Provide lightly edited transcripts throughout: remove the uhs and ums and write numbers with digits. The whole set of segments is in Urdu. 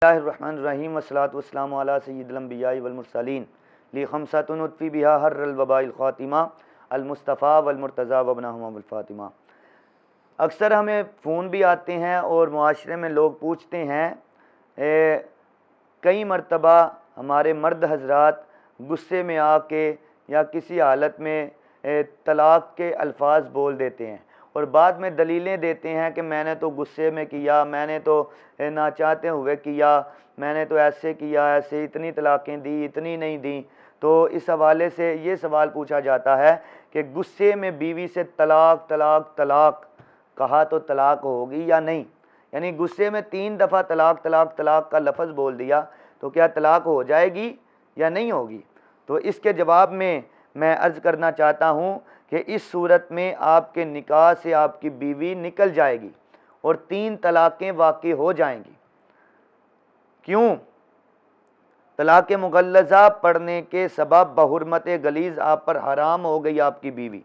اللہ الرحمن الرحیم والصلاۃ والسلام علی سید الانبیاء والمرسلین لخمسۃ نطفی بہا حر الوباء الخاتمہ المصطفیٰ والمرتضیٰ وابنہما والفاطمہ۔ اکثر ہمیں فون بھی آتے ہیں اور معاشرے میں لوگ پوچھتے ہیں، کئی مرتبہ ہمارے مرد حضرات غصے میں آ کے یا کسی حالت میں طلاق کے الفاظ بول دیتے ہیں اور بعد میں دلیلیں دیتے ہیں کہ میں نے تو غصے میں کیا، میں نے تو نہ چاہتے ہوئے کیا، میں نے تو ایسے کیا، ایسے اتنی طلاقیں دی، اتنی نہیں دیں۔ تو اس حوالے سے یہ سوال پوچھا جاتا ہے کہ غصے میں بیوی سے طلاق طلاق طلاق کہا تو طلاق ہوگی یا نہیں؟ یعنی غصے میں 3 دفعہ طلاق طلاق طلاق کا لفظ بول دیا تو کیا طلاق ہو جائے گی یا نہیں ہوگی؟ تو اس کے جواب میں عرض کرنا چاہتا ہوں کہ اس صورت میں آپ کے نکاح سے آپ کی بیوی نکل جائے گی اور 3 طلاقیں واقع ہو جائیں گی۔ کیوں؟ طلاق مغلظہ پڑھنے کے سبب بحرمت غلیظ آپ پر حرام ہو گئی آپ کی بیوی،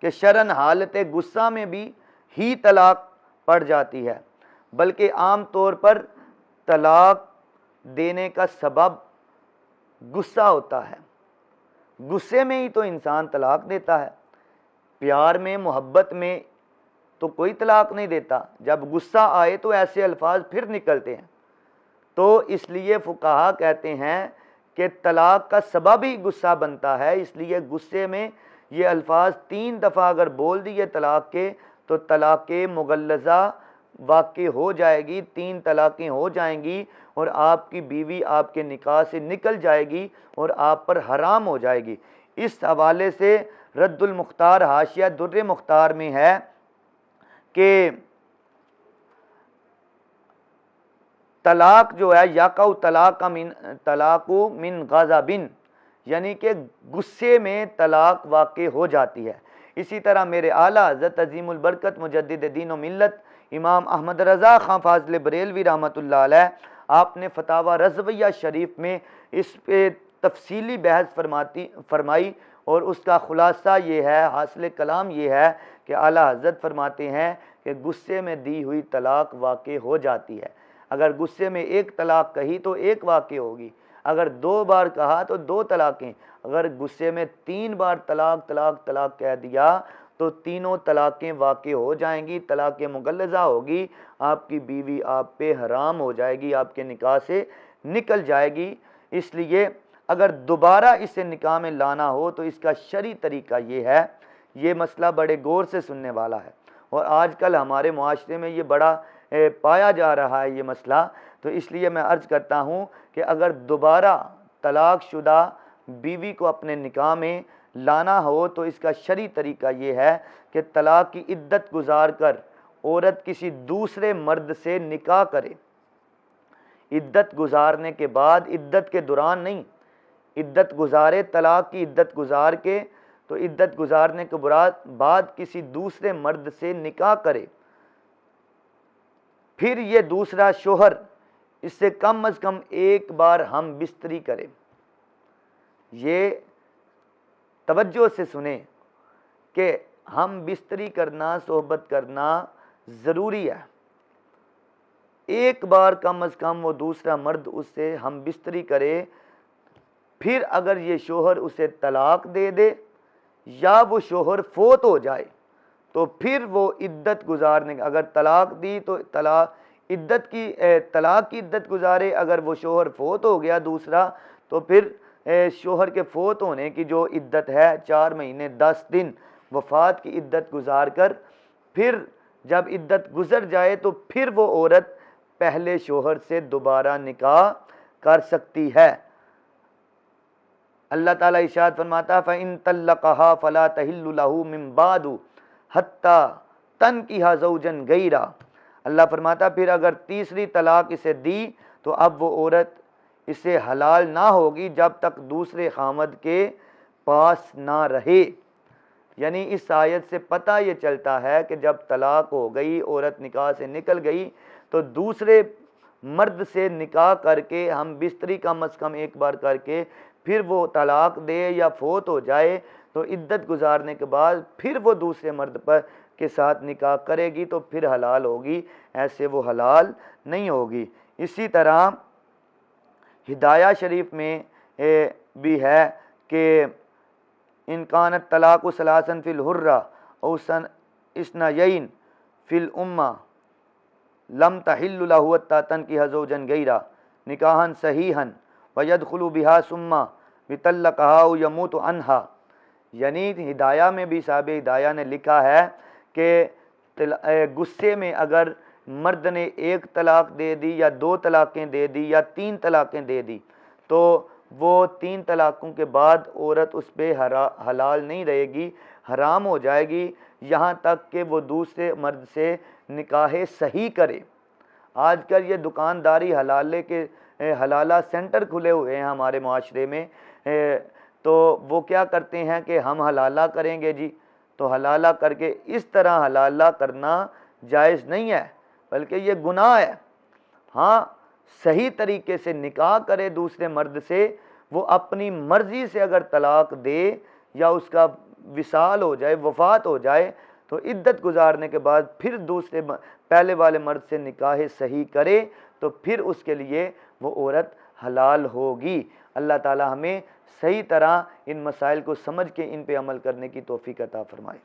کہ شرعاً حالت غصہ میں بھی ہی طلاق پڑ جاتی ہے، بلکہ عام طور پر طلاق دینے کا سبب غصہ ہوتا ہے۔ غصے میں ہی تو انسان طلاق دیتا ہے، پیار میں محبت میں تو کوئی طلاق نہیں دیتا، جب غصہ آئے تو ایسے الفاظ پھر نکلتے ہیں۔ تو اس لیے فقہا کہتے ہیں کہ طلاق کا سبب ہی غصہ بنتا ہے، اس لیے غصے میں یہ الفاظ 3 دفعہ اگر بول دیے طلاق کے تو طلاق مغلظہ واقع ہو جائے گی، 3 طلاقیں ہو جائیں گی اور آپ کی بیوی آپ کے نکاح سے نکل جائے گی اور آپ پر حرام ہو جائے گی۔ اس حوالے سے رد المختار حاشیہ در مختار میں ہے کہ طلاق جو ہے یقع طلاق من غضب، یعنی کہ غصے میں طلاق واقع ہو جاتی ہے۔ اسی طرح میرے اعلیٰ حضرت عظیم البرکت مجدد دین و ملت امام احمد رضا خان فاضل بریلوی رحمۃ اللہ علیہ، آپ نے فتاوی رضویہ شریف میں اس پہ تفصیلی بحث فرمائی اور اس کا خلاصہ یہ ہے، حاصل کلام یہ ہے کہ اعلیٰ حضرت فرماتے ہیں کہ غصے میں دی ہوئی طلاق واقع ہو جاتی ہے۔ اگر غصے میں 1 طلاق کہی تو 1 واقع ہوگی، اگر 2 بار کہا تو 2 طلاقیں، اگر غصے میں 3 بار طلاق طلاق طلاق کہہ دیا تو تینوں طلاقیں واقع ہو جائیں گی، طلاق مغلظہ ہوگی، آپ کی بیوی آپ پہ حرام ہو جائے گی، آپ کے نکاح سے نکل جائے گی۔ اس لیے اگر دوبارہ اسے نکاح میں لانا ہو تو اس کا شرعی طریقہ یہ ہے۔ یہ مسئلہ بڑے غور سے سننے والا ہے اور آج کل ہمارے معاشرے میں یہ بڑا پایا جا رہا ہے یہ مسئلہ، تو اس لیے میں عرض کرتا ہوں کہ اگر دوبارہ طلاق شدہ بیوی کو اپنے نکاح میں لانا ہو تو اس کا شرعی طریقہ یہ ہے کہ طلاق کی عدت گزار کر عورت کسی دوسرے مرد سے نکاح کرے۔ عدت گزارنے کے بعد، عدت کے دوران نہیں، عدت گزارے، طلاق کی عدت گزار کے، تو عدت گزارنے کے بعد کسی دوسرے مرد سے نکاح کرے، پھر یہ دوسرا شوہر اس سے کم از کم 1 بار ہم بستری کرے۔ یہ توجہ سے سنیں کہ ہم بستری کرنا، صحبت کرنا ضروری ہے۔ 1 بار کم از کم وہ دوسرا مرد اس سے ہم بستری کرے، پھر اگر یہ شوہر اسے طلاق دے دے یا وہ شوہر فوت ہو جائے تو پھر وہ عدت گزارنے، اگر طلاق دی تو طلاق کی عدت گزارے، اگر وہ شوہر فوت ہو گیا دوسرا تو پھر شوہر کے فوت ہونے کی جو عدت ہے 4 مہینے 10 دن وفات کی عدت گزار کر، پھر جب عدت گزر جائے تو پھر وہ عورت پہلے شوہر سے دوبارہ نکاح کر سکتی ہے۔ اللہ تعالیٰ ارشاد فرماتا فَإِن طَلَّقَهَا فَلَا تَحِلُّ لَهُ مِن بَعْدُ حَتَّى تَنكِحَ زَوْجًا غَيْرَهُ۔ اللہ فرماتا پھر اگر تیسری طلاق اسے دی تو اب وہ عورت اسے حلال نہ ہوگی جب تک دوسرے خامد کے پاس نہ رہے۔ یعنی اس آیت سے پتہ یہ چلتا ہے کہ جب طلاق ہو گئی، عورت نکاح سے نکل گئی تو دوسرے مرد سے نکاح کر کے ہم بستری کم از کم 1 بار کر کے پھر وہ طلاق دے یا فوت ہو جائے تو عدت گزارنے کے بعد پھر وہ دوسرے مرد پر کے ساتھ نکاح کرے گی تو پھر حلال ہوگی، ایسے وہ حلال نہیں ہوگی۔ اسی طرح ہدایہ شریف میں بھی ہے کہ ان کانت طلاق ثلاثن فی الحرہ او اثنیین فی الامہ لم تحل له حتی تنکح زوجا غیرہ نکاحا صحیحا ویدخل بہا ثم یطلقها او یموت عنہا. یعنی ہدایہ میں بھی صاحب ہدایہ نے لکھا ہے کہ غصے میں اگر مرد نے ایک طلاق دے دی یا 2 طلاقیں دے دی یا 3 طلاقیں دے دی تو وہ 3 طلاقوں کے بعد عورت اس پہ حلال نہیں رہے گی، حرام ہو جائے گی یہاں تک کہ وہ دوسرے مرد سے نکاح صحیح کرے. آج کل یہ دکانداری حلالے کے حلالہ سینٹر کھلے ہوئے ہیں ہمارے معاشرے میں، تو وہ کیا کرتے ہیں کہ ہم حلالہ کریں گے جی، تو حلالہ کر کے اس طرح حلالہ کرنا جائز نہیں ہے بلکہ یہ گناہ ہے. ہاں صحیح طریقے سے نکاح کرے دوسرے مرد سے، وہ اپنی مرضی سے اگر طلاق دے یا اس کا وصال ہو جائے، وفات ہو جائے، تو عدت گزارنے کے بعد پھر دوسرے پہلے والے مرد سے نکاح صحیح کرے تو پھر اس کے لیے وہ عورت حلال ہوگی. اللہ تعالی ہمیں صحیح طرح ان مسائل کو سمجھ کے ان پہ عمل کرنے کی توفیق عطا فرمائے.